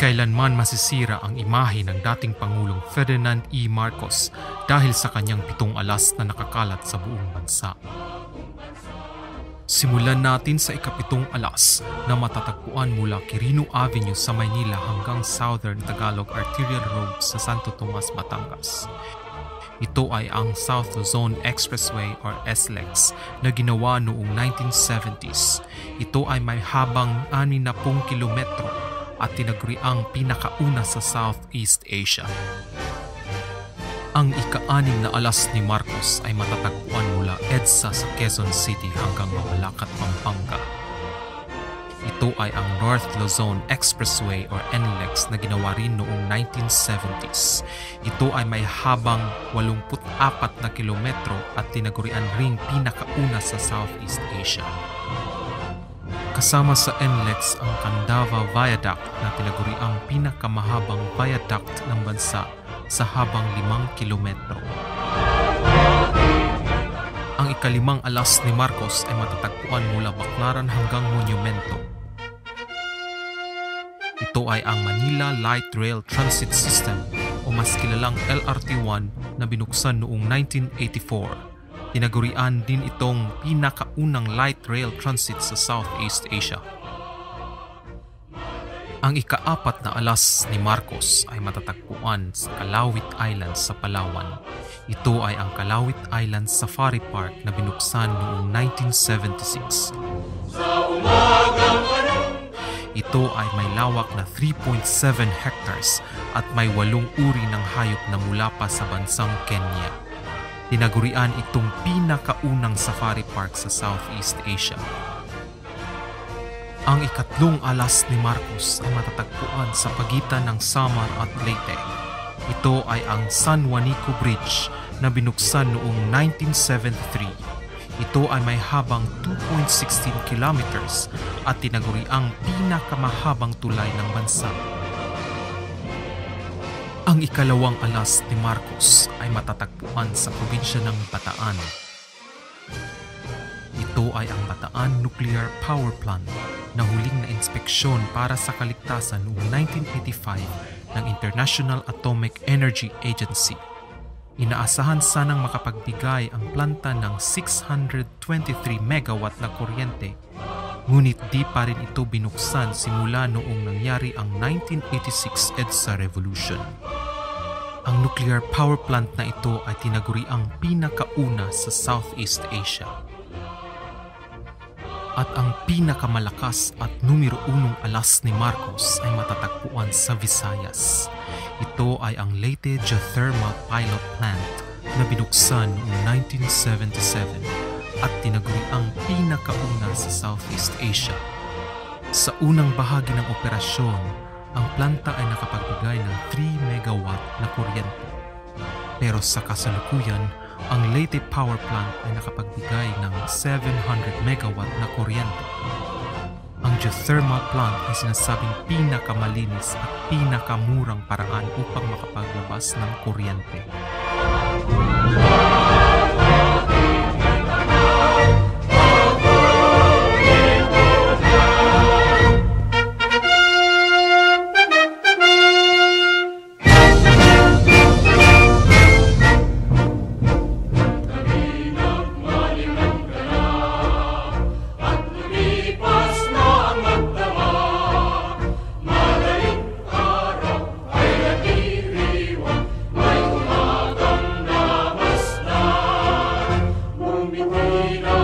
kailanman masisira ang imahe ng dating Pangulong Ferdinand E. Marcos dahil sa kanyang 7 alas na nakakalat sa buong bansa. Simulan natin sa ika-7 alas na matatagpuan mula Quirino Avenue sa Maynila hanggang Southern Tagalog Arterial Road sa Santo Tomas, Batangas. Ito ay ang South Luzon Expressway or SLEX na ginawa noong 1970s. Ito ay may habang 60 kilometro at tinaguriang pinakauna sa Southeast Asia. Ang ika-6 na alas ni Marcos ay matatagpuan mula EDSA sa Quezon City hanggang Mabalacat, Pampanga. Ito ay ang North Luzon Expressway or NLEX na ginawa rin noong 1970s. Ito ay may habang 84 na kilometro at tinagurian ring pinakauna sa Southeast Asia. Kasama sa NLEX ang Candaba Viaduct na tinaguriang pinakamahabang viaduct ng bansa sa habang 5 kilometro. Ang ika-5 alas ni Marcos ay matatagpuan mula Baclaran hanggang Monumento. Ito ay ang Manila Light Rail Transit System o mas kilalang LRT-1 na binuksan noong 1984. Tinagurian din itong pinakaunang light rail transit sa Southeast Asia. Ang ika-4 na alas ni Marcos ay matatagpuan sa Calauit Island sa Palawan. Ito ay ang Calauit Island Safari Park na binuksan noong 1976. Ito ay may lawak na 3.7 hectares at may 8 uri ng hayop na mula pa sa bansang Kenya. Tinagurian itong pinakaunang safari park sa Southeast Asia. Ang ika-3 alas ni Marcos ay matatagpuan sa pagitan ng Samar at Leyte. Ito ay ang San Juanico Bridge na binuksan noong 1973. Ito ay may habang 2.16 kilometers at tinaguriang pinakamahabang tulay ng bansa. Ang ika-2 alas ni Marcos ay matatagpuan sa probinsya ng Bataan. Ito ay ang Bataan Nuclear Power Plant na huling na inspeksyon para sa kaligtasan noong 1985 ng International Atomic Energy Agency. Inaasahan sanang makapagbigay ang planta ng 623 megawatt na kuryente, ngunit di pa rin ito binuksan simula noong nangyari ang 1986 EDSA Revolution. Ang nuclear power plant na ito ay tinaguriang pinakauna sa Southeast Asia. At ang pinakamalakas at numero 1 alas ni Marcos ay matatagpuan sa Visayas. Ito ay ang Leyte Geothermal Pilot Plant na binuksan noong 1977 at tinaguriang pinakauna sa Southeast Asia. Sa unang bahagi ng operasyon, ang planta ay nakapagbigay ng 3 megawatt na kuryente. Pero sa kasalukuyan, ang Leyte Power Plant ay nakapagbigay ng 700 megawatt na kuryente. Ang geothermal plant ay sinasabing pinakamalinis at pinakamurang paraan upang makapaglabas ng kuryente. Bumibira